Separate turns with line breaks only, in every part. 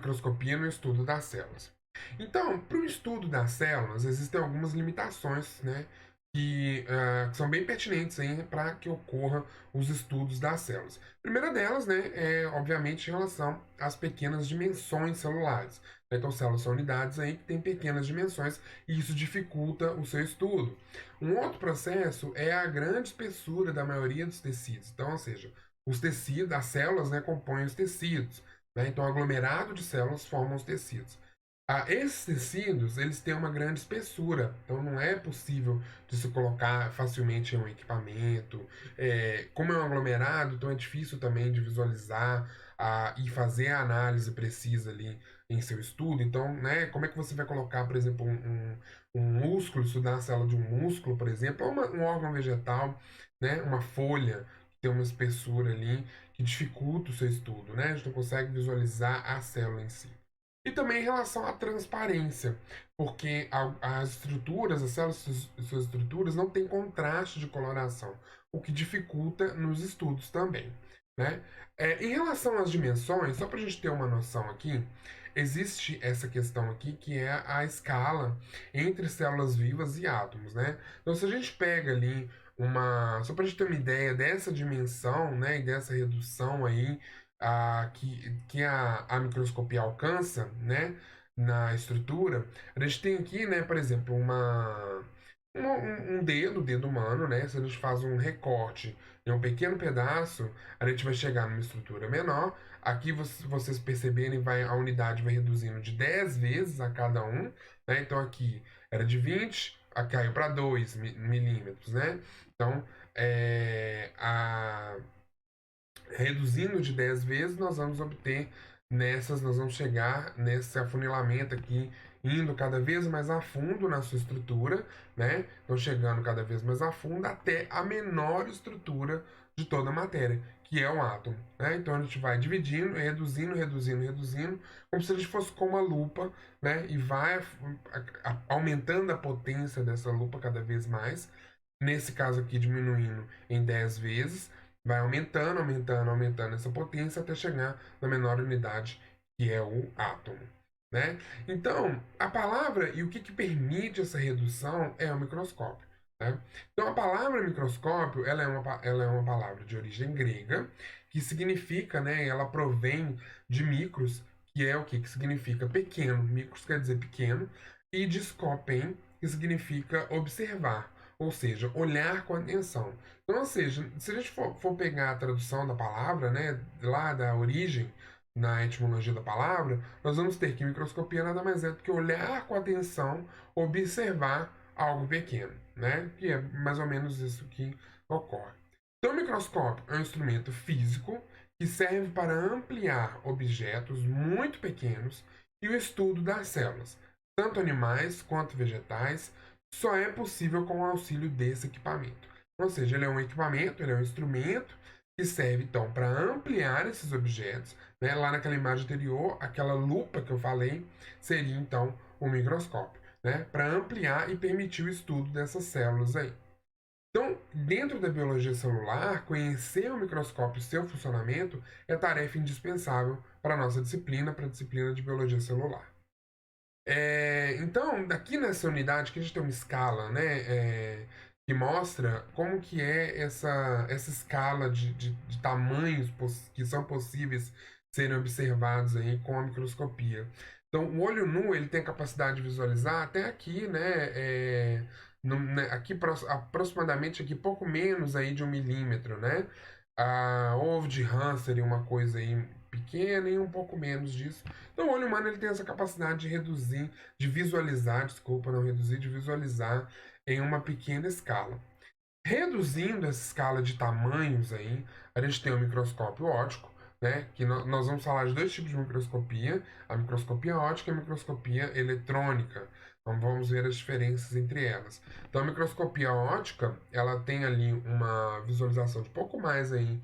microscopia no estudo das células. Então, para o estudo das células, existem algumas limitações, né, que são bem pertinentes para que ocorra os estudos das células. A primeira delas, né, é obviamente em relação às pequenas dimensões celulares. Então, células são unidades aí que têm pequenas dimensões e isso dificulta o seu estudo. Um outro processo é a grande espessura da maioria dos tecidos. Então, ou seja, os tecidos, as células, né, compõem os tecidos. Né? Então, o aglomerado de células formam os tecidos. Esses tecidos, eles têm uma grande espessura, então não é possível de se colocar facilmente em um equipamento. Como é um aglomerado, então é difícil também de visualizar e fazer a análise precisa ali em seu estudo. Então, né, como é que você vai colocar, por exemplo, um músculo, estudar a célula de um músculo, por exemplo, ou um órgão vegetal, né, uma folha que tem uma espessura ali que dificulta o seu estudo, né? A gente não consegue visualizar a célula em si. E também em relação à transparência, porque as estruturas, as células, suas estruturas não têm contraste de coloração, o que dificulta nos estudos também. Né? Em relação às dimensões, só para a gente ter uma noção aqui, existe essa questão aqui que é a escala entre células vivas e átomos. Né? Então, se a gente pega ali só para a gente ter uma ideia dessa dimensão, né, e dessa redução aí que a microscopia alcança, né, na estrutura, a gente tem aqui, né, por exemplo, um dedo, dedo humano, né, se a gente faz um recorte em um pequeno pedaço, a gente vai chegar numa estrutura menor. Aqui vocês perceberem, a unidade vai reduzindo de 10 vezes a cada um, né, então aqui era de 20, caiu para 2 milímetros, né, então reduzindo de 10 vezes, nós vamos obter nós vamos chegar nesse afunilamento aqui, indo cada vez mais a fundo na sua estrutura, né? Então, chegando cada vez mais a fundo até a menor estrutura de toda a matéria, que é o átomo, né? Então, a gente vai dividindo, reduzindo, reduzindo, reduzindo, como se a gente fosse com uma lupa, né? E vai aumentando a potência dessa lupa cada vez mais. Nesse caso aqui, diminuindo em 10 vezes, vai aumentando, aumentando, aumentando essa potência até chegar na menor unidade, que é o átomo. Né? Então, a palavra e o que permite essa redução é o microscópio. Né? Então, a palavra microscópio ela é uma palavra de origem grega, que significa, né, ela provém de micros, que é o que significa pequeno. Micros quer dizer pequeno, e de scopen, que significa observar, ou seja, olhar com atenção. Então, ou seja, se a gente for pegar a tradução da palavra, né, lá da origem, na etimologia da palavra, nós vamos ter que microscopia nada mais é do que olhar com atenção, observar algo pequeno, né? Que é mais ou menos isso que ocorre. Então, o microscópio é um instrumento físico que serve para ampliar objetos muito pequenos e o estudo das células, tanto animais quanto vegetais, só é possível com o auxílio desse equipamento. Ou seja, ele é um equipamento, ele é um instrumento que serve então para ampliar esses objetos. Né? Lá naquela imagem anterior, aquela lupa que eu falei seria então o microscópio, né? Para ampliar e permitir o estudo dessas células aí. Então, dentro da biologia celular, conhecer o microscópio e seu funcionamento é tarefa indispensável para a nossa disciplina, para a disciplina de biologia celular. Então, daqui nessa unidade que a gente tem uma escala, né, que mostra como que é essa escala de tamanhos que são possíveis serem observados aí com a microscopia. Então, o olho nu ele tem a capacidade de visualizar até aqui, né, aqui aproximadamente aqui pouco menos aí de 1 milímetro, né? A ovo de rã seria uma coisa aí pequena e um pouco menos disso. Então, o olho humano ele tem essa capacidade de reduzir, de visualizar, desculpa, não reduzir, de visualizar em uma pequena escala. Reduzindo essa escala de tamanhos aí, a gente tem o microscópio óptico, né? Que nós vamos falar de dois tipos de microscopia, a microscopia óptica e a microscopia eletrônica. Então vamos ver as diferenças entre elas. Então a microscopia óptica, ela tem ali uma visualização de pouco mais aí,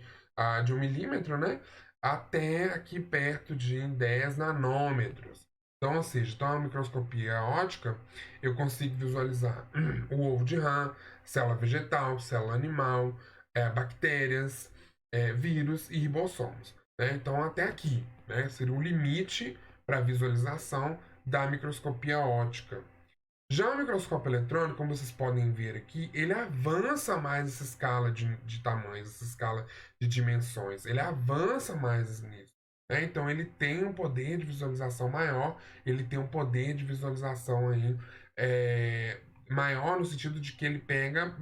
de 1 milímetro, né? Até aqui perto de 10 nanômetros. Então, ou seja, então a microscopia óptica, eu consigo visualizar o ovo de rã, célula vegetal, célula animal, bactérias, vírus e ribossomos. Né? Então, até aqui, né, seria um limite para visualização da microscopia ótica. Já o microscópio eletrônico, como vocês podem ver aqui, ele avança mais essa escala de tamanhos, essa escala de dimensões. Ele avança mais nisso. Né? Então, ele tem um poder de visualização maior, ele tem um poder de visualização aí, maior no sentido de que ele pega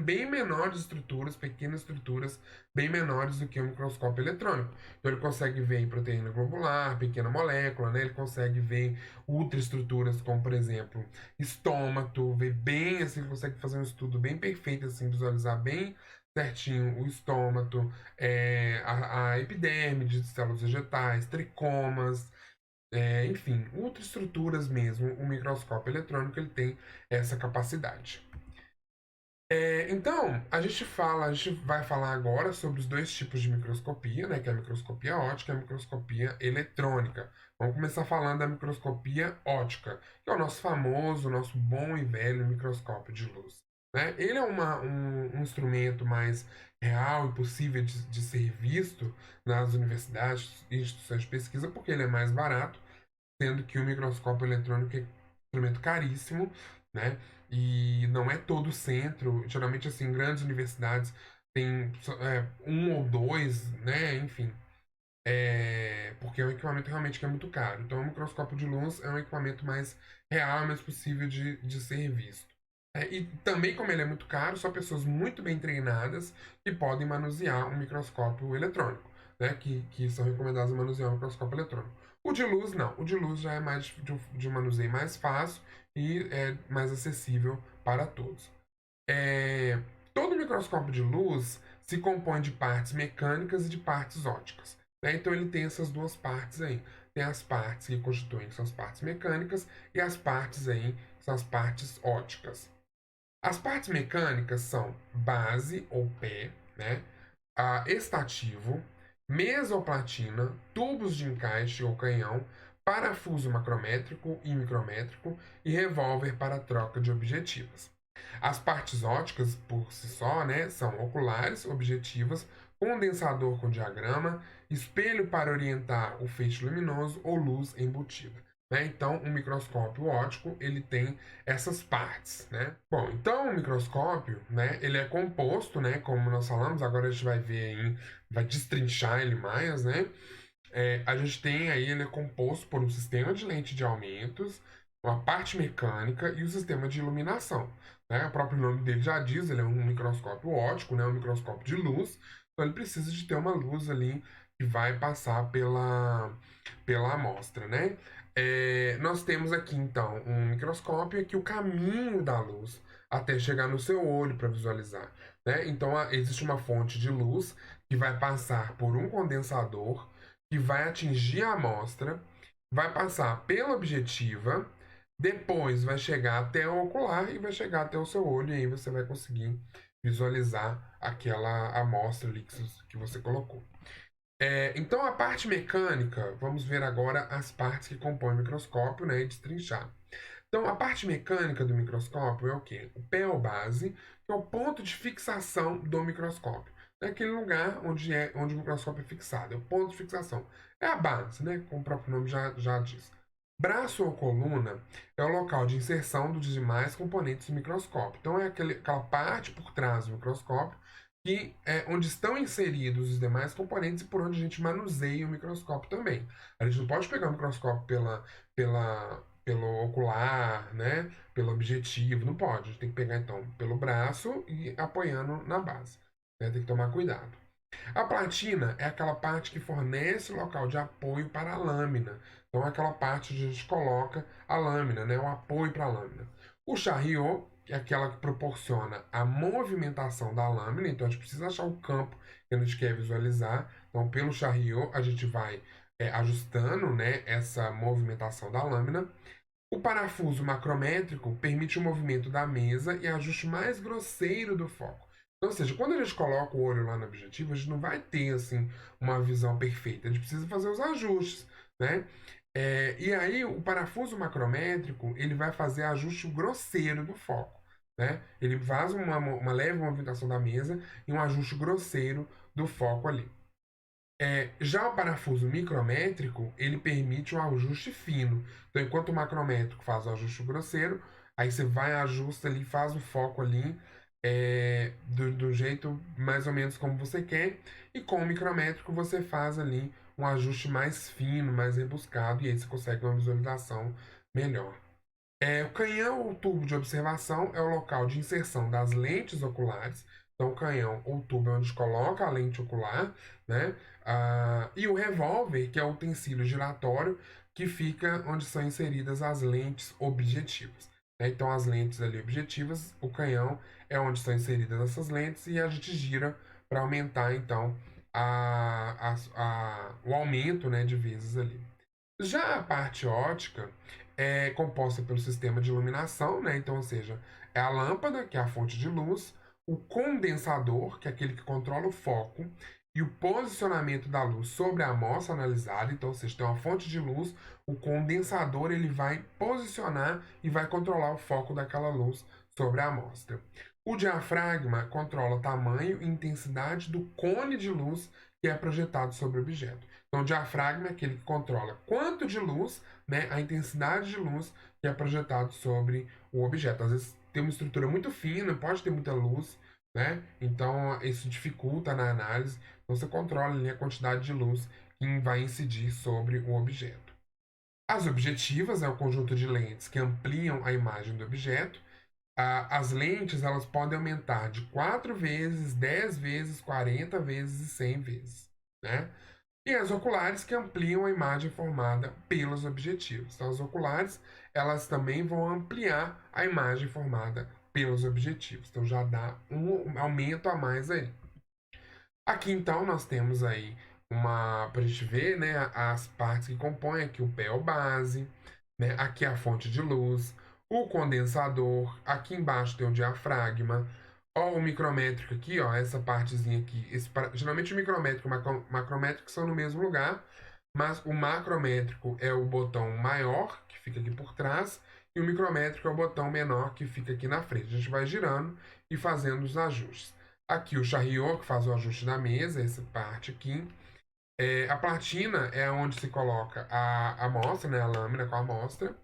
bem menores estruturas, pequenas estruturas bem menores do que o microscópio eletrônico. Então ele consegue ver em proteína globular, pequena molécula, né? Ele consegue ver ultraestruturas como, por exemplo, estômato, ver bem, assim, ele consegue fazer um estudo bem perfeito, assim, visualizar bem certinho o estômato, a epiderme de células vegetais, tricomas, enfim, ultraestruturas mesmo. O microscópio eletrônico ele tem essa capacidade. Então, a gente vai falar agora sobre os dois tipos de microscopia, né? Que é a microscopia ótica e a microscopia eletrônica. Vamos começar falando da microscopia ótica, que é o nosso famoso, nosso bom e velho microscópio de luz. Né? Ele é um instrumento mais real e possível de ser visto nas universidades e instituições de pesquisa, porque ele é mais barato, sendo que o microscópio eletrônico é um instrumento caríssimo, né? E não é todo o centro. Geralmente, assim, grandes universidades tem um ou dois, né? Enfim, porque é um equipamento realmente que é muito caro. Então, o microscópio de luz é um equipamento mais real, mais possível de ser visto. E também, como ele é muito caro, só pessoas muito bem treinadas que podem manusear um microscópio eletrônico, né? Que são recomendadas a manusear um microscópio eletrônico. O de luz, não. O de luz já é mais de um manuseio mais fácil e é mais acessível para todos. Todo microscópio de luz se compõe de partes mecânicas e de partes ópticas. Né? Então ele tem essas duas partes aí. Tem as partes que constituem, que são as partes mecânicas, e as partes aí, que são as partes ópticas. As partes mecânicas são base ou pé, né? Estativo, mesoplatina, tubos de encaixe ou canhão, parafuso macrométrico e micrométrico e revólver para troca de objetivas. As partes ópticas, por si só, né, são oculares, objetivas, condensador com diagrama, espelho para orientar o feixe luminoso ou luz embutida. Né? Então, o microscópio óptico ele tem essas partes, né? Bom, então o microscópio, né, ele é composto, né, como nós falamos, agora a gente vai ver aí, vai destrinchar ele mais, né? A gente tem aí, ele é composto por um sistema de lente de aumentos, uma parte mecânica e o sistema de iluminação. Né? O próprio nome dele já diz, ele é um microscópio óptico, né? Um microscópio de luz, então ele precisa de ter uma luz ali que vai passar pela amostra, né? Nós temos aqui então um microscópio que o caminho da luz até chegar no seu olho para visualizar. Né? Então existe uma fonte de luz que vai passar por um condensador que vai atingir a amostra, vai passar pela objetiva, depois vai chegar até o ocular e vai chegar até o seu olho, e aí você vai conseguir visualizar aquela amostra ali que você colocou. Então, a parte mecânica, vamos ver agora as partes que compõem o microscópio, né, e destrinchar. Então, a parte mecânica do microscópio é o quê? O pé ou base, que é o ponto de fixação do microscópio. É aquele lugar onde o microscópio é fixado, é o ponto de fixação. É a base, né? Como o próprio nome já diz. Braço ou coluna é o local de inserção dos demais componentes do microscópio. Então, é aquela parte por trás do microscópio que é onde estão inseridos os demais componentes e por onde a gente manuseia o microscópio também. A gente não pode pegar o microscópio pelo ocular, né? Pelo objetivo, não pode. A gente tem que pegar então pelo braço e apoiando na base. Né? Tem que tomar cuidado. A platina é aquela parte que fornece o local de apoio para a lâmina. Então é aquela parte onde a gente coloca a lâmina, né? O apoio para a lâmina. O chariot é aquela que proporciona a movimentação da lâmina. Então a gente precisa achar o campo que a gente quer visualizar. Então pelo chariot a gente vai ajustando, né, essa movimentação da lâmina. O parafuso macrométrico permite o movimento da mesa e ajuste mais grosseiro do foco. Então, ou seja, quando a gente coloca o olho lá no objetivo, a gente não vai ter assim uma visão perfeita. A gente precisa fazer os ajustes, né? E aí o parafuso macrométrico ele vai fazer ajuste grosseiro do foco, né? Ele faz uma leve movimentação da mesa e um ajuste grosseiro do foco ali. Já o parafuso micrométrico, ele permite um ajuste fino. Então, enquanto o macrométrico faz o ajuste grosseiro, aí você vai, ajusta ali, faz o foco ali do jeito mais ou menos como você quer. E com o micrométrico você faz ali um ajuste mais fino, mais rebuscado, e aí você consegue uma visualização melhor. O canhão ou tubo de observação é o local de inserção das lentes oculares. Então, o canhão ou tubo é onde coloca a lente ocular, né? E o revólver, que é o utensílio giratório, que fica onde são inseridas as lentes objetivas. Né? Então, as lentes ali objetivas, o canhão é onde estão inseridas essas lentes e a gente gira para aumentar, então, o aumento, né, de vezes ali. Já a parte ótica é composta pelo sistema de iluminação, né? Então, ou seja, é a lâmpada, que é a fonte de luz, o condensador, que é aquele que controla o foco, e o posicionamento da luz sobre a amostra analisada. Então, ou seja, tem uma fonte de luz, o condensador ele vai posicionar e vai controlar o foco daquela luz sobre a amostra. O diafragma controla o tamanho e intensidade do cone de luz que é projetado sobre o objeto. Então, o diafragma é aquele que controla quanto de luz, né, a intensidade de luz que é projetado sobre o objeto. Às vezes tem uma estrutura muito fina, pode ter muita luz, né? Então, isso dificulta na análise. Então, você controla ali a quantidade de luz que vai incidir sobre o objeto. As objetivas é o conjunto de lentes que ampliam a imagem do objeto. As lentes elas podem aumentar de 4 vezes, 10 vezes, 40 vezes e 100 vezes, né? E as oculares que ampliam a imagem formada pelos objetivos. Então, as oculares, elas também vão ampliar a imagem formada pelos objetivos. Então, já dá um aumento a mais aí. Aqui, então, nós temos aí para a gente ver, né, as partes que compõem aqui o pé ou base, né, aqui a fonte de luz, o condensador, aqui embaixo tem o diafragma, ó, o micrométrico aqui, ó, essa partezinha aqui. Geralmente o micrométrico e o macrométrico são no mesmo lugar, mas o macrométrico é o botão maior, que fica aqui por trás, e o micrométrico é o botão menor, que fica aqui na frente. A gente vai girando e fazendo os ajustes. Aqui o chariot, que faz o ajuste da mesa, essa parte aqui. A platina é onde se coloca a amostra, né, a lâmina com a amostra.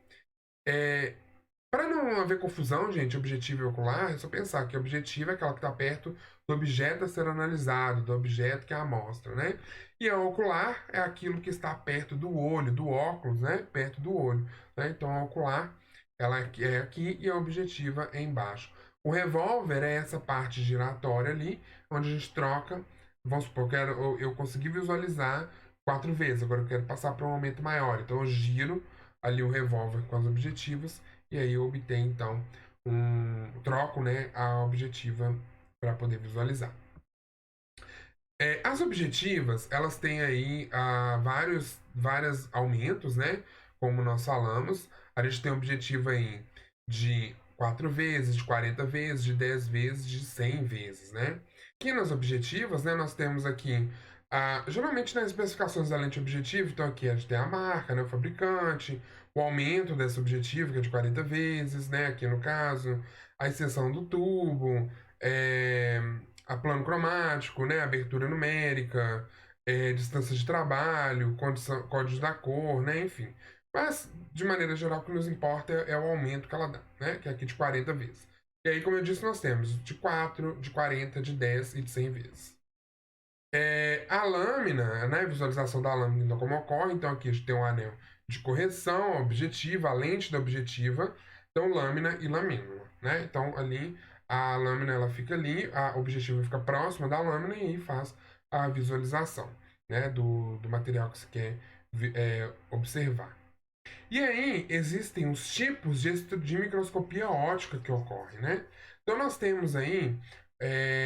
Para não haver confusão, gente, objetivo e ocular, é só pensar que objetivo é aquela que está perto do objeto a ser analisado, do objeto que é a amostra, né? E a ocular é aquilo que está perto do olho, do óculos, né? Perto do olho, né? Então, a ocular, ela é aqui e a objetiva é embaixo. O revólver é essa parte giratória ali, onde a gente troca. Vamos supor, eu consegui visualizar 4 vezes, agora eu quero passar para um aumento maior. Então, eu giro ali o revólver com as objetivas e aí eu obtenho, então, troco, né, a objetiva para poder visualizar. As objetivas, elas têm aí vários aumentos, né? Como nós falamos, a gente tem objetivo aí de 4 vezes, de 40 vezes, de 10 vezes, de 100 vezes, né? Aqui nas objetivas, né, nós temos aqui, geralmente nas especificações da lente objetiva, então aqui a gente tem a marca, né, o fabricante, o aumento desse objetivo, que é de 40 vezes, né, aqui no caso, a extensão do tubo, a plano cromático, né, abertura numérica, distância de trabalho, códigos da cor, né, enfim. Mas, de maneira geral, o que nos importa é o aumento que ela dá, né, que é aqui de 40 vezes. E aí, como eu disse, nós temos de 4, de 40, de 10 e de 100 vezes. A lâmina, né, a visualização da lâmina, então, como ocorre, então aqui a gente tem um anel de correção, objetiva, a lente da objetiva, então lâmina e lamínula, né? Então ali a lâmina ela fica ali, a objetiva fica próxima da lâmina e aí faz a visualização, né, do material que você quer observar. E aí existem os tipos de microscopia óptica que ocorrem, né? Então nós temos aí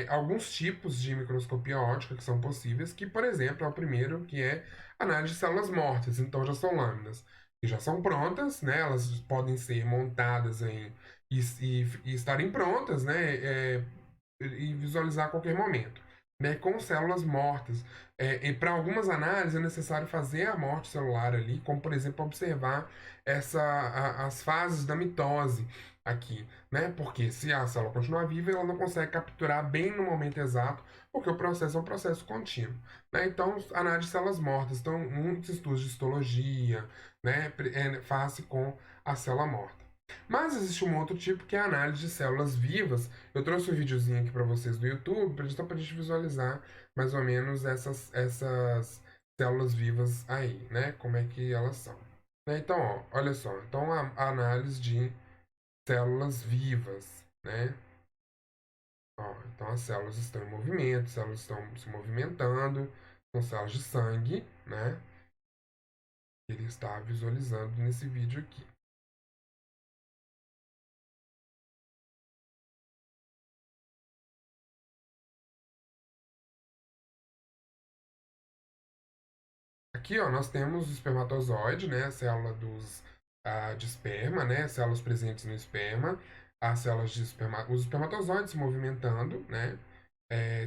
alguns tipos de microscopia óptica que são possíveis, que, por exemplo, é o primeiro, que é análise de células mortas. Então já são lâminas que já são prontas, né? Elas podem ser montadas aí e estarem prontas, né? E visualizar a qualquer momento, né? Com células mortas. E para algumas análises é necessário fazer a morte celular ali, como por exemplo observar as fases da mitose. aqui, né? Porque se a célula continuar viva, ela não consegue capturar bem no momento exato, porque o processo é um processo contínuo, né? Então, análise de células mortas. Então, muitos estudos de histologia, né, faz-se com a célula morta. Mas existe um outro tipo que é a análise de células vivas. Eu trouxe um videozinho aqui para vocês do YouTube, para a gente visualizar mais ou menos essas células vivas aí, né? Como é que elas são. Né? Então, ó, olha só. Então, a análise de células vivas, né? Ó, então, as células estão em movimento, as células estão se movimentando, são células de sangue, né? Ele está visualizando nesse vídeo aqui. Aqui, ó, nós temos o espermatozoide, né? A célula de esperma, né? Células presentes no esperma. As células de os espermatozoides se movimentando, né?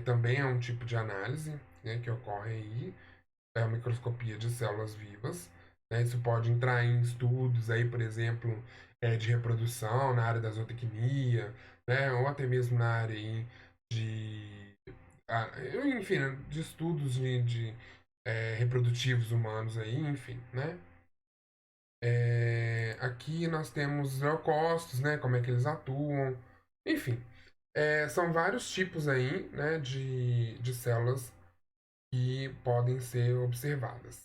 Também é um tipo de análise, né, que ocorre aí. É a microscopia de células vivas. Né? Isso pode entrar em estudos aí, por exemplo, de reprodução na área da zootecnia, né? Ou até mesmo na área aí de, enfim, né, de estudos reprodutivos humanos aí, enfim, né? Aqui nós temos os leucócitos, né? Como é que eles atuam, enfim. São vários tipos aí, né, de células que podem ser observadas.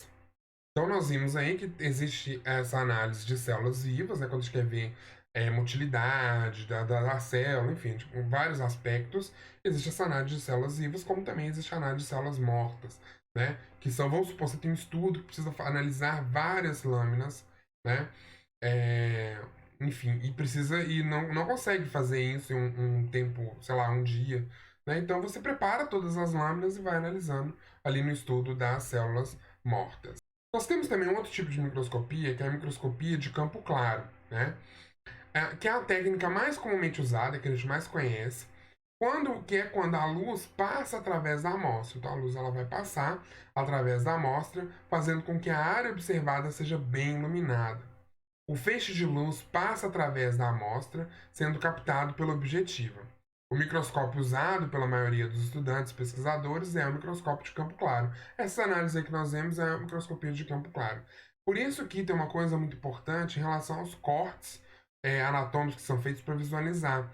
Então nós vimos aí que existe essa análise de células vivas, né, quando a gente quer ver motilidade da célula, enfim, tipo, vários aspectos. Existe essa análise de células vivas, como também existe a análise de células mortas, né? Que são, vamos supor, você tem um estudo que precisa analisar várias lâminas, né? É, enfim, e não consegue fazer isso em um tempo, sei lá, um dia, né? Então você prepara todas as lâminas e vai analisando ali no estudo das células mortas. Nós temos também um outro tipo de microscopia, que é a microscopia de campo claro, né? Que é a técnica mais comumente usada, que a gente mais conhece, que é quando a luz passa através da amostra. Então a luz ela vai passar através da amostra, fazendo com que a área observada seja bem iluminada. O feixe de luz passa através da amostra, sendo captado pelo objetivo. O microscópio usado pela maioria dos estudantes e pesquisadores é o microscópio de campo claro. Essa análise aí que nós vemos é a microscopia de campo claro. Por isso que tem uma coisa muito importante em relação aos cortes anatômicos que são feitos para visualizar.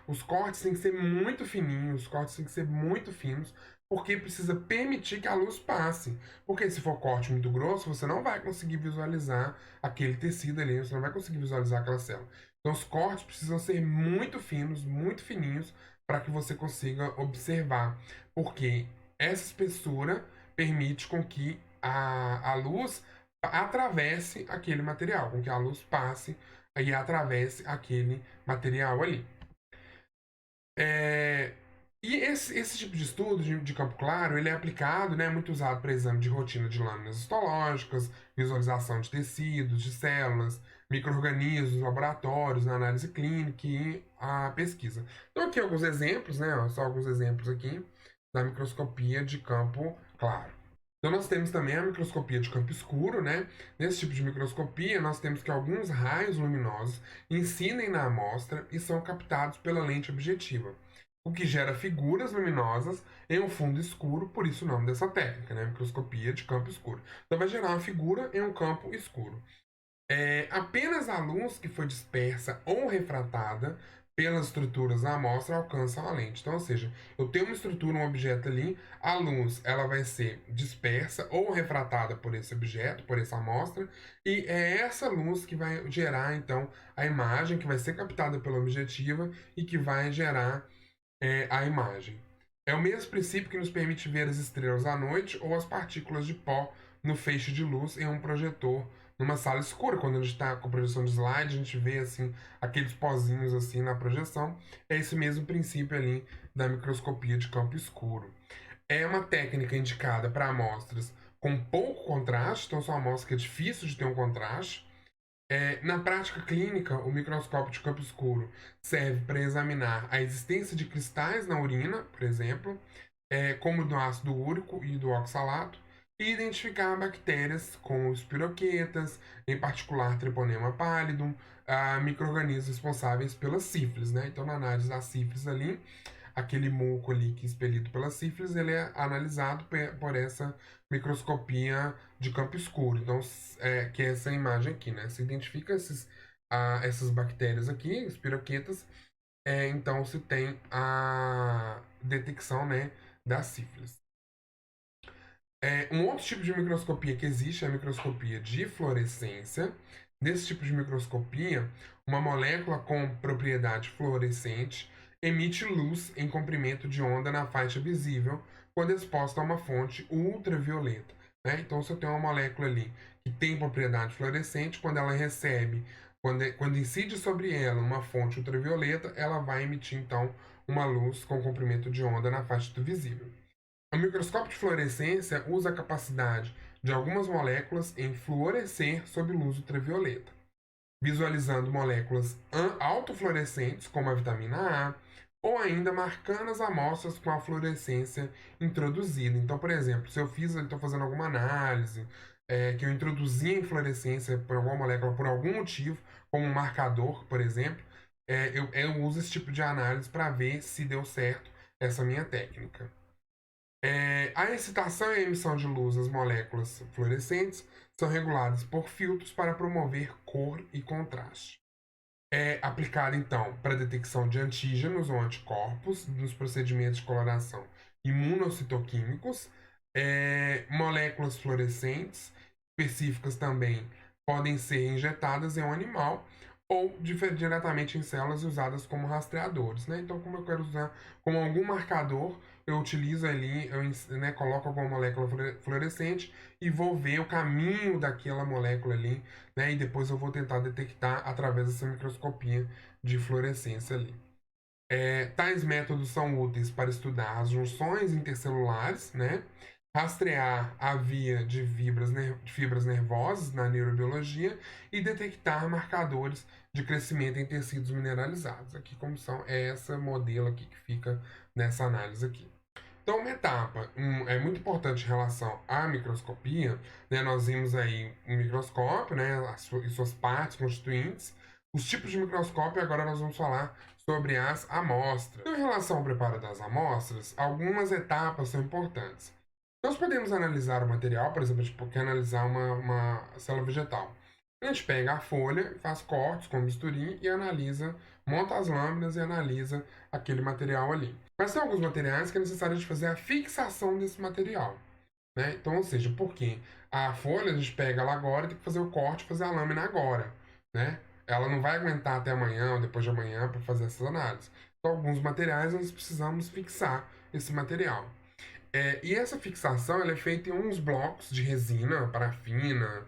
Os cortes têm que ser muito fininhos, os cortes têm que ser muito finos, porque precisa permitir que a luz passe. Porque se for corte muito grosso, você não vai conseguir visualizar aquele tecido ali, você não vai conseguir visualizar aquela célula. Então os cortes precisam ser muito finos, muito fininhos, para que você consiga observar. Porque essa espessura permite com que a luz atravesse aquele material, com que a luz passe e atravesse aquele material ali. E esse tipo de estudo de campo claro, ele é aplicado, né, muito usado para exame de rotina de lâminas histológicas, visualização de tecidos, de células, micro-organismos, laboratórios, na análise clínica e a pesquisa. Então aqui alguns exemplos, né, só alguns exemplos aqui da microscopia de campo claro. Então nós temos também a microscopia de campo escuro, né? Nesse tipo de microscopia, nós temos que alguns raios luminosos incidem na amostra e são captados pela lente objetiva, o que gera figuras luminosas em um fundo escuro, por isso o nome dessa técnica, né? Microscopia de campo escuro. Então vai gerar uma figura em um campo escuro. Apenas a luz que foi dispersa ou refratada pelas estruturas da amostra alcançam a lente. Então, ou seja, eu tenho uma estrutura, um objeto ali, a luz ela vai ser dispersa ou refratada por esse objeto, por essa amostra, e é essa luz que vai gerar, então, a imagem que vai ser captada pela objetiva e que vai gerar a imagem. É o mesmo princípio que nos permite ver as estrelas à noite ou as partículas de pó no feixe de luz em um projetor numa sala escura. Quando a gente está com projeção de slide, a gente vê assim aqueles pozinhos assim na projeção. É esse mesmo princípio ali da microscopia de campo escuro. É uma técnica indicada para amostras com pouco contraste, então são amostras que é difícil de ter um contraste. Na prática clínica, o microscópio de campo escuro serve para examinar a existência de cristais na urina, por exemplo, como do ácido úrico e do oxalato, e identificar bactérias como espiroquetas, em particular Treponema pallidum, micro-organismos responsáveis pela sífilis, né? Então, na análise da sífilis ali, aquele muco ali que é expelido pela sífilis, ele é analisado por essa microscopia de campo escuro. Então, que é essa imagem aqui, né? Se identifica essas bactérias aqui, espiroquetas, então se tem a detecção, né, da sífilis. Um outro tipo de microscopia que existe é a microscopia de fluorescência. Nesse tipo de microscopia, uma molécula com propriedade fluorescente emite luz em comprimento de onda na faixa visível quando exposta a uma fonte ultravioleta, né? Então, se eu tenho uma molécula ali que tem propriedade fluorescente, quando ela recebe, quando incide sobre ela uma fonte ultravioleta, ela vai emitir, então, uma luz com comprimento de onda na faixa do visível. O microscópio de fluorescência usa a capacidade de algumas moléculas em fluorescer sob luz ultravioleta, visualizando moléculas autofluorescentes, como a vitamina A, ou ainda marcando as amostras com a fluorescência introduzida. Então, por exemplo, se eu estou fazendo alguma análise, que eu introduzi em fluorescência por alguma molécula por algum motivo, como um marcador, por exemplo, eu uso esse tipo de análise para ver se deu certo essa minha técnica. A excitação e a emissão de luz das moléculas fluorescentes são reguladas por filtros para promover cor e contraste. É aplicada, então, para detecção de antígenos ou anticorpos nos procedimentos de coloração imunocitoquímicos. Moléculas fluorescentes específicas também podem ser injetadas em um animal ou diretamente em células usadas como rastreadores, né? Então, como eu quero usar como algum marcador, eu utilizo ali, né, coloco alguma molécula fluorescente e vou ver o caminho daquela molécula ali, né? E depois eu vou tentar detectar através dessa microscopia de fluorescência ali. Tais métodos são úteis para estudar as junções intercelulares, né? Rastrear a via de fibras nervosas na neurobiologia e detectar marcadores de crescimento em tecidos mineralizados. Aqui como é essa modelo aqui que fica nessa análise aqui. Então, uma etapa é muito importante em relação à microscopia, né? Nós vimos aí o microscópio, né? E suas partes constituintes, os tipos de microscópio, e agora nós vamos falar sobre as amostras. Então, em relação ao preparo das amostras, algumas etapas são importantes. Nós podemos analisar o material, por exemplo, a gente quer analisar uma célula vegetal. A gente pega a folha, faz cortes com bisturi e analisa, monta as lâminas e analisa aquele material ali. Mas tem alguns materiais que é necessário a gente fazer a fixação desse material, né? Então, ou seja, porque a folha a gente pega ela agora e tem que fazer o corte, fazer a lâmina agora, né? Ela não vai aguentar até amanhã ou depois de amanhã para fazer essas análises. Então, alguns materiais nós precisamos fixar esse material. E essa fixação ela é feita em uns blocos de resina, parafina,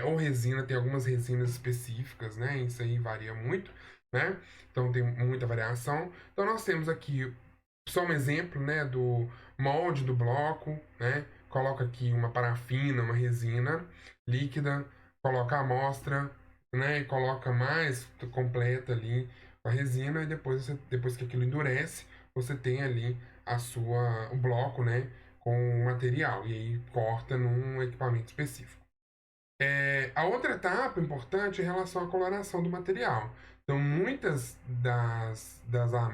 ou resina, tem algumas resinas específicas, né? Isso aí varia muito, né? Então tem muita variação. Então nós temos aqui só um exemplo, né, do molde do bloco, né? Coloca aqui uma parafina, uma resina líquida, coloca a amostra, né? E coloca mais completa ali com a resina e depois que aquilo endurece, você tem ali o bloco, né, com o material e aí corta num equipamento específico. A outra etapa importante é em relação à coloração do material. Então, muitas das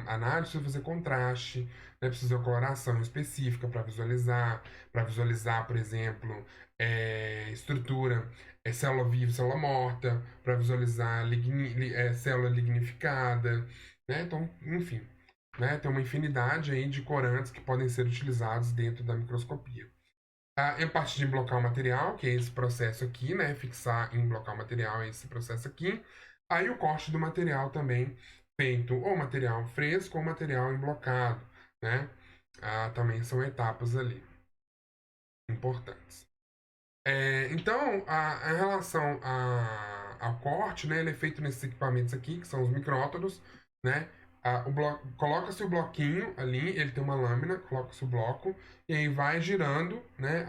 análises precisam fazer contraste, né? Precisa de coloração específica para visualizar, por exemplo, estrutura, célula viva, célula morta, para visualizar célula lignificada, né? Então, enfim, né? Tem uma infinidade aí de corantes que podem ser utilizados dentro da microscopia. Em parte de blocar o material, que é esse processo aqui, né? Fixar em blocar o material é esse processo aqui. Aí o corte do material também, feito ou material fresco ou material emblocado, né? Também são etapas ali importantes. Então, em relação ao corte, né? Ele é feito nesses equipamentos aqui, que são os micrótodos, né? Coloca-se o bloquinho ali, ele tem uma lâmina, coloca-se o bloco, e aí vai girando, né,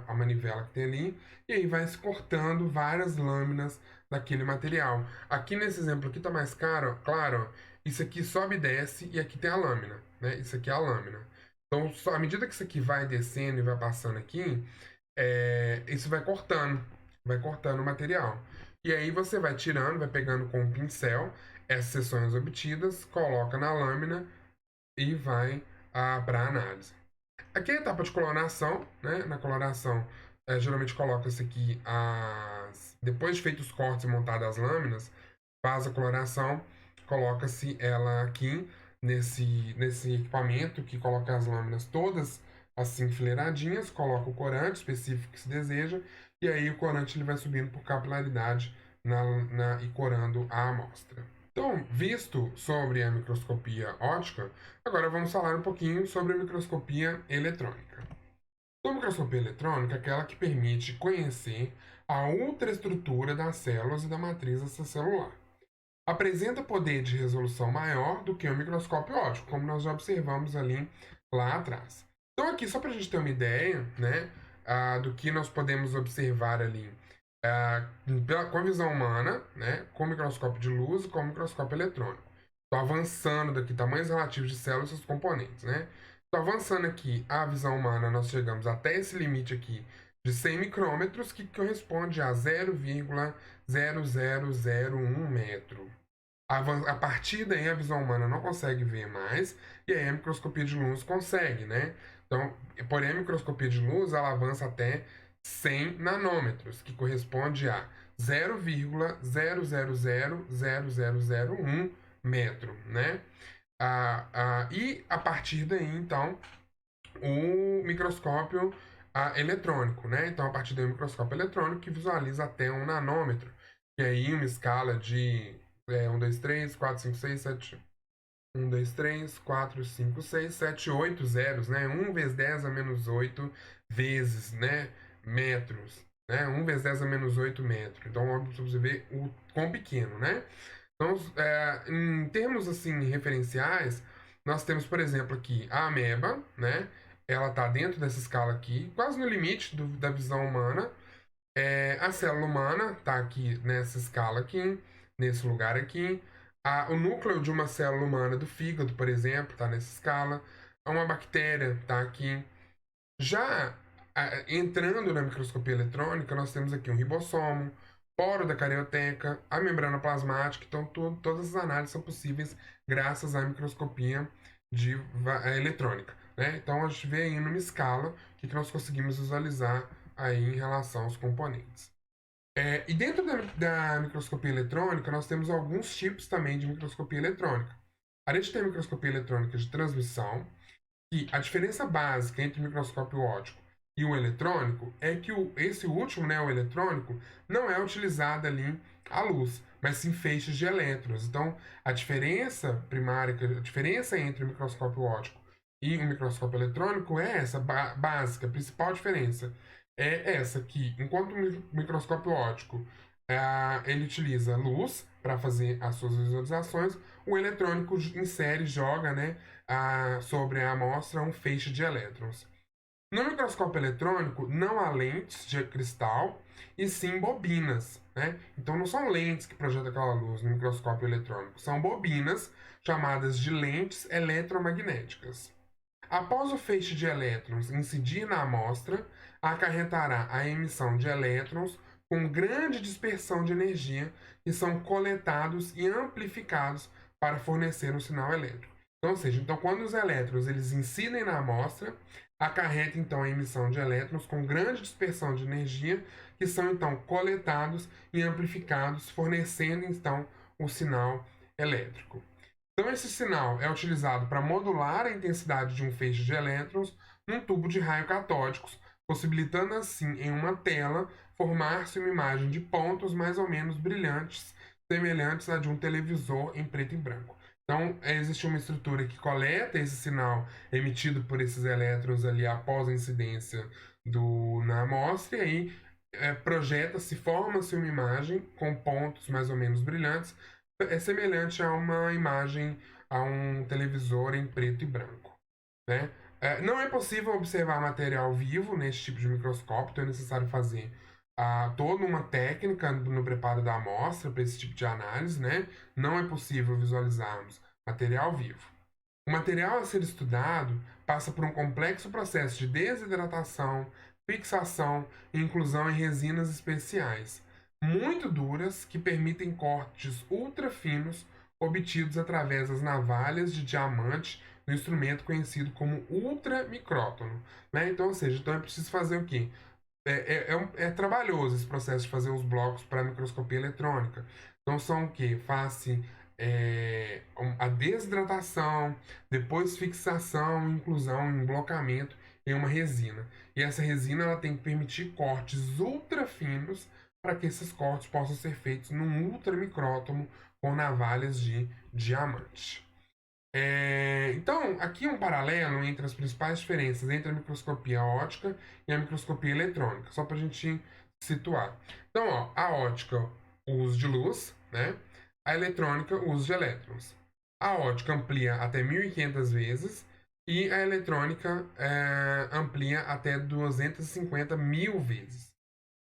a manivela que tem ali, e aí vai se cortando várias lâminas daquele material. Aqui nesse exemplo aqui tá mais claro, isso aqui sobe e desce, e aqui tem a lâmina, né? Isso aqui é a lâmina. Então, à medida que isso aqui vai descendo e vai passando aqui, isso vai cortando o material. E aí você vai tirando, vai pegando com um pincel essas seções obtidas, coloca na lâmina e vai para análise. Aqui é a etapa de coloração, né? Na coloração, geralmente coloca-se aqui depois de feitos os cortes e montadas as lâminas, faz a coloração, coloca-se ela aqui nesse equipamento que coloca as lâminas todas assim enfileiradinhas, coloca o corante específico que se deseja, e aí o corante ele vai subindo por capilaridade e corando a amostra. Então, visto sobre a microscopia óptica, agora vamos falar um pouquinho sobre a microscopia eletrônica. Então, a microscopia eletrônica é aquela que permite conhecer a ultraestrutura das células e da matriz extracelular. Apresenta poder de resolução maior do que o microscópio óptico, como nós já observamos ali lá atrás. Então, aqui, só para a gente ter uma ideia, né, do que nós podemos observar ali com a visão humana, né, com o microscópio de luz e com o microscópio eletrônico. Estou avançando daqui, tamanhos relativos de células e seus componentes, né? Estou avançando aqui a visão humana, nós chegamos até esse limite aqui de 100 micrômetros, que corresponde a 0,0001 metro. A partir daí a visão humana não consegue ver mais, e aí a microscopia de luz consegue, né? Então, porém a microscopia de luz ela avança até 100 nanômetros, que corresponde a 0,000001 metro, né? E a partir daí, então, o microscópio eletrônico, né? Então, a partir daí, o microscópio eletrônico que visualiza até 1 nanômetro, que aí uma escala de 1, 2, 3, 4, 5, 6, 7. 1, 2, 3, 4, 5, 6, 7, 8 zeros, né? 1 vezes 10 a menos 8 vezes, né? Metros, né? 1 vezes 10 a menos 8 metros. Então, você vê o quão pequeno, né? Então, em termos, assim, referenciais, nós temos, por exemplo, aqui a ameba, né? Ela está dentro dessa escala aqui, quase no limite da visão humana. A célula humana está aqui nessa escala aqui, nesse lugar aqui. O núcleo de uma célula humana do fígado, por exemplo, está nessa escala. Uma bactéria está aqui. Já entrando na microscopia eletrônica, nós temos aqui um ribossomo, poro da carioteca, a membrana plasmática. Então, todas as análises são possíveis graças à microscopia eletrônica, né? Então, a gente vê aí numa escala o que nós conseguimos visualizar aí em relação aos componentes. E dentro da microscopia eletrônica, nós temos alguns tipos também de microscopia eletrônica. A gente tem a microscopia eletrônica de transmissão, que a diferença básica entre o microscópio óptico e o eletrônico é que esse último, né, o eletrônico, não é utilizado ali a luz, mas sim feixes de elétrons. Então, a diferença primária, a diferença entre o microscópio óptico e o microscópio eletrônico é essa básica, a principal diferença é essa, que enquanto o microscópio óptico ele utiliza luz para fazer as suas visualizações, o eletrônico insere, joga, né, sobre a amostra um feixe de elétrons. No microscópio eletrônico, não há lentes de cristal, e sim bobinas, né? Então não são lentes que projetam aquela luz no microscópio eletrônico, são bobinas chamadas de lentes eletromagnéticas. Após o feixe de elétrons incidir na amostra, acarretará a emissão de elétrons com grande dispersão de energia que são coletados e amplificados para fornecer um sinal elétrico. Então, ou seja, quando os elétrons eles incidem na amostra, acarreta então a emissão de elétrons com grande dispersão de energia que são então coletados e amplificados, fornecendo então o sinal elétrico. Então, esse sinal é utilizado para modular a intensidade de um feixe de elétrons num tubo de raio catódicos, possibilitando assim, em uma tela, formar-se uma imagem de pontos mais ou menos brilhantes, semelhantes à de um televisor em preto e branco. Então, existe uma estrutura que coleta esse sinal emitido por esses elétrons ali após a incidência na amostra, e aí projeta-se, forma-se uma imagem com pontos mais ou menos brilhantes, semelhante a uma imagem, a um televisor em preto e branco, né? Não é possível observar material vivo nesse tipo de microscópio, então é necessário fazer toda uma técnica no preparo da amostra para esse tipo de análise, né? Não é possível visualizarmos material vivo. O material a ser estudado passa por um complexo processo de desidratação, fixação e inclusão em resinas especiais, muito duras, que permitem cortes ultra finos obtidos através das navalhas de diamante no instrumento conhecido como ultramicrótono. Né? Então, ou seja, então é preciso fazer o quê? É trabalhoso esse processo de fazer os blocos para microscopia eletrônica. Então são o quê? Faz-se a desidratação, depois fixação, inclusão, emblocamento em uma resina. E essa resina ela tem que permitir cortes ultra finos para que esses cortes possam ser feitos num ultramicrótomo com navalhas de diamante. Então, aqui um paralelo entre as principais diferenças entre a microscopia óptica e a microscopia eletrônica, só para a gente situar. Então, ó, a óptica, o uso de luz, né? A eletrônica, o uso de elétrons. A óptica amplia até 1.500 vezes e a eletrônica amplia até 250 mil vezes.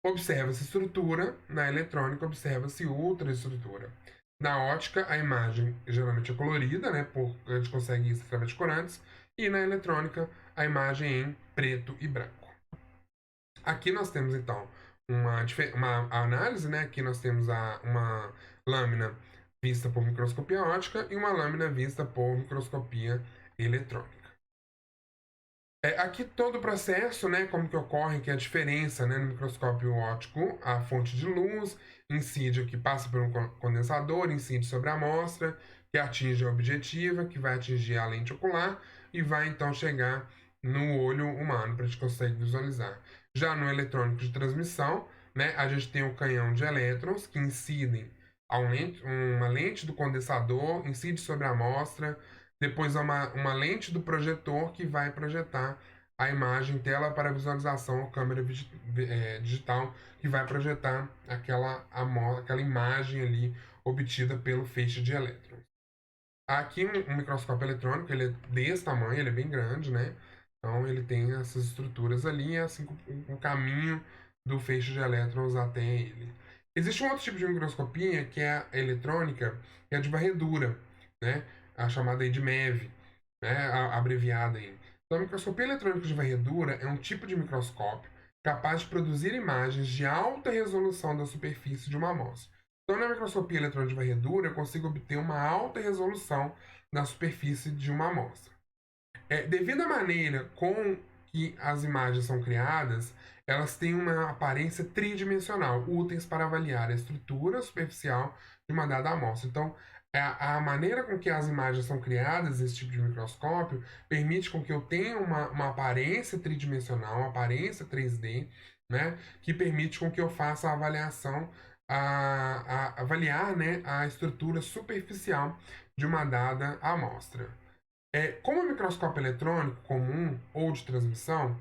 Observa-se estrutura, na eletrônica observa-se ultraestrutura. Na ótica, a imagem geralmente é colorida, né? A gente consegue isso através de corantes. E na eletrônica, a imagem é em preto e branco. Aqui nós temos, então, uma análise, né? Aqui nós temos uma lâmina vista por microscopia óptica e uma lâmina vista por microscopia eletrônica. Aqui todo o processo, né, como que ocorre, que é a diferença, né, no microscópio óptico, a fonte de luz incide aqui, passa por um condensador, incide sobre a amostra, que atinge a objetiva, que vai atingir a lente ocular e vai então chegar no olho humano, para a gente conseguir visualizar. Já no eletrônico de transmissão, né, a gente tem o canhão de elétrons que incidem uma lente do condensador, incide sobre a amostra, depois uma lente do projetor que vai projetar a imagem tela para visualização ou câmera digital que vai projetar aquela imagem ali obtida pelo feixe de elétrons. Aqui um microscópio eletrônico, ele é desse tamanho, ele é bem grande, né? Então ele tem essas estruturas ali, assim o caminho do feixe de elétrons até ele. Existe um outro tipo de microscopia que é a eletrônica, que é de varredura, né? A chamada aí de MEV, né? Abreviada aí. Então, a microscopia eletrônica de varredura é um tipo de microscópio capaz de produzir imagens de alta resolução da superfície de uma amostra. Então, na microscopia eletrônica de varredura, eu consigo obter uma alta resolução na superfície de uma amostra. Devido à maneira com que as imagens são criadas, elas têm uma aparência tridimensional, úteis para avaliar a estrutura superficial de uma dada amostra. Então, a maneira com que as imagens são criadas, esse tipo de microscópio, permite com que eu tenha uma aparência tridimensional, uma aparência 3D, né, que permite com que eu faça a avaliação, avaliar, né, a estrutura superficial de uma dada amostra. Como o microscópio eletrônico comum ou de transmissão,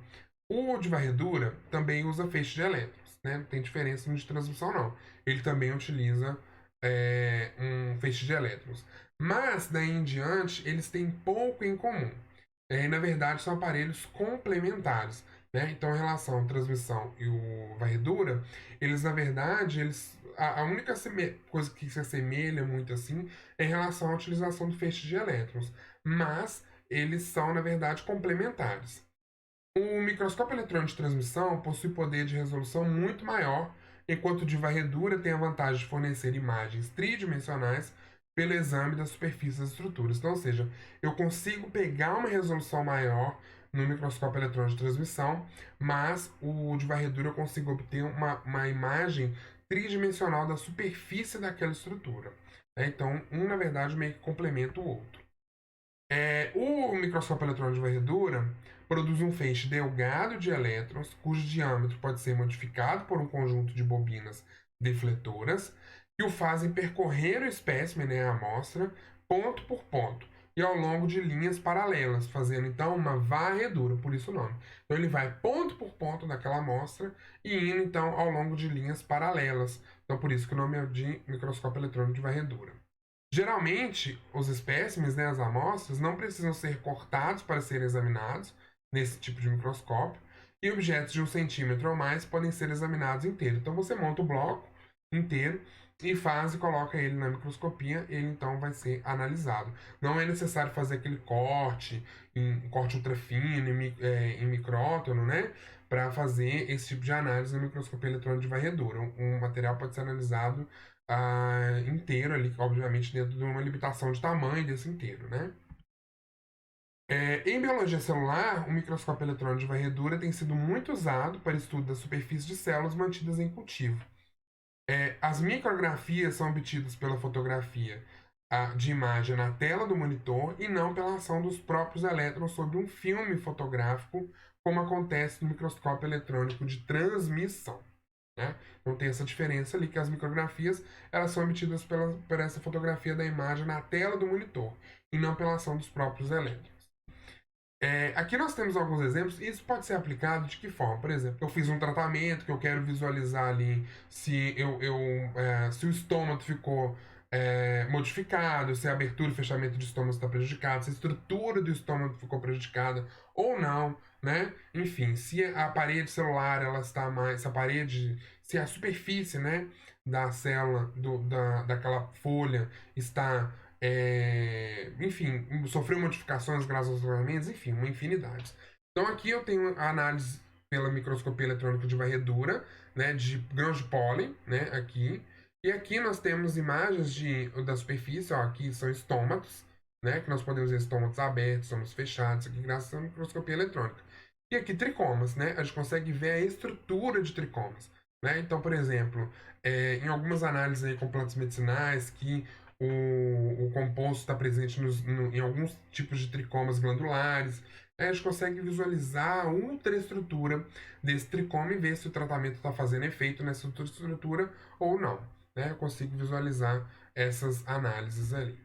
o de varredura também usa feixe de elétrons, né? Não tem diferença no de transmissão, não. Ele também utiliza um feixe de elétrons. Mas, daí em diante, eles têm pouco em comum. Na verdade, são aparelhos complementares. Né? Então, em relação à transmissão e o varredura, eles, na verdade, a única coisa que se assemelha muito assim é em relação à utilização do feixe de elétrons. Mas eles são, na verdade, complementares. O microscópio eletrônico de transmissão possui poder de resolução muito maior, enquanto o de varredura tem a vantagem de fornecer imagens tridimensionais pelo exame da superfície das estruturas. Então, ou seja, eu consigo pegar uma resolução maior no microscópio eletrônico de transmissão, mas o de varredura eu consigo obter uma imagem tridimensional da superfície daquela estrutura. Então, um, na verdade, meio que complementa o outro. O microscópio eletrônico de varredura produz um feixe delgado de elétrons, cujo diâmetro pode ser modificado por um conjunto de bobinas defletoras, que o fazem percorrer o espécimen, né, a amostra, ponto por ponto, e ao longo de linhas paralelas, fazendo então uma varredura, por isso o nome. Então ele vai ponto por ponto daquela amostra e indo então ao longo de linhas paralelas. Então por isso que o nome é de microscópio eletrônico de varredura. Geralmente, os espécimes, né, as amostras, não precisam ser cortados para serem examinados nesse tipo de microscópio, e objetos de 1 centímetro ou mais podem ser examinados inteiros. Então, você monta o bloco inteiro e coloca ele na microscopia, ele então vai ser analisado. Não é necessário fazer aquele corte, corte ultra fino, em micrótono, né? para fazer esse tipo de análise na microscopia eletrônica de varredura. Um material pode ser analisado inteiro ali, obviamente dentro de uma limitação de tamanho desse inteiro, né? Em biologia celular, o microscópio eletrônico de varredura tem sido muito usado para estudo da superfície de células mantidas em cultivo. As micrografias são obtidas pela fotografia de imagem na tela do monitor e não pela ação dos próprios elétrons sobre um filme fotográfico, como acontece no microscópio eletrônico de transmissão. Né? Então tem essa diferença ali que as micrografias elas são obtidas por essa fotografia da imagem na tela do monitor e não pela ação dos próprios elétrons. Aqui nós temos alguns exemplos, e isso pode ser aplicado de que forma? Por exemplo, eu fiz um tratamento que eu quero visualizar ali se o estômago ficou modificado, se a abertura e fechamento do estômago está prejudicado, se a estrutura do estômago ficou prejudicada ou não, né? Enfim, se a parede celular ela está mais, se a superfície, né, da célula, daquela folha está enfim, sofreu modificações graças aos tratamentos, enfim, uma infinidade. Então aqui eu tenho a análise pela microscopia eletrônica de varredura, né, de grãos de pólen, né, aqui. E aqui nós temos imagens da superfície, ó, aqui são estômatos, né, que nós podemos ver estômatos abertos, estômatos fechados, aqui graças à microscopia eletrônica. E aqui tricomas, né, a gente consegue ver a estrutura de tricomas. Né? Então, por exemplo, em algumas análises aí com plantas medicinais que o composto está presente em alguns tipos de tricomas glandulares. A gente consegue visualizar a ultraestrutura desse tricoma e ver se o tratamento está fazendo efeito nessa ultraestrutura ou não. Né? Eu consigo visualizar essas análises ali.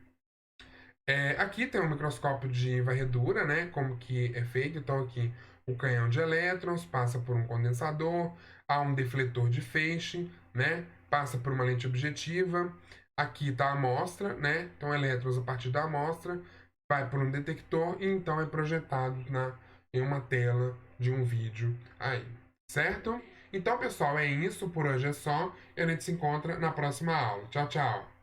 Aqui tem um microscópio de varredura, né? Como que é feito. Então aqui o canhão de elétrons passa por um condensador, há um defletor de feixe, né? Passa por uma lente objetiva. Aqui está a amostra, né? Então elétrons a partir da amostra vai por um detector e então é projetado em uma tela de um vídeo aí, certo? Então, pessoal, é isso. Por hoje é só. E a gente se encontra na próxima aula. Tchau, tchau.